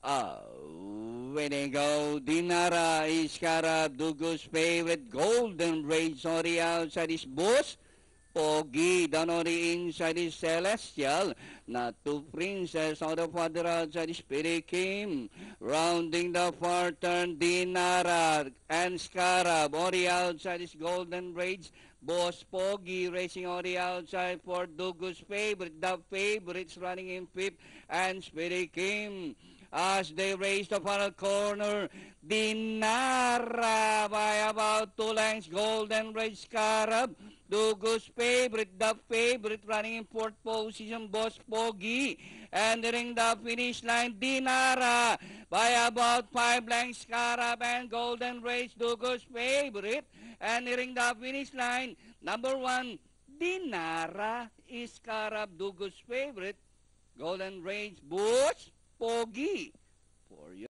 Winning go, Dinara is Carab, Dugu's favorite, Golden Rage on the outside is Boss. Pogi down on the inside is Celestial. Not to Princess on the further outside is Spirit Kim. Rounding the far turn, Dinara and Scarab. On the outside is Golden Rage. Boss Pogi racing on the outside for Dugu's favorite. The favorites running in fifth and Spirit Kim. As they race the final corner, Dinara by about 2 lengths. Golden Rage Scarab. Dugu's favorite, the favorite running in fourth position, Boss Pogi. Entering the finish line, Dinara by about 5 lengths, Scarab and Golden Rage, Dugu's favorite. Entering the finish line, number 1, Dinara is Scarab, Dugu's favorite. Golden Rage, Boss Pogi. For you.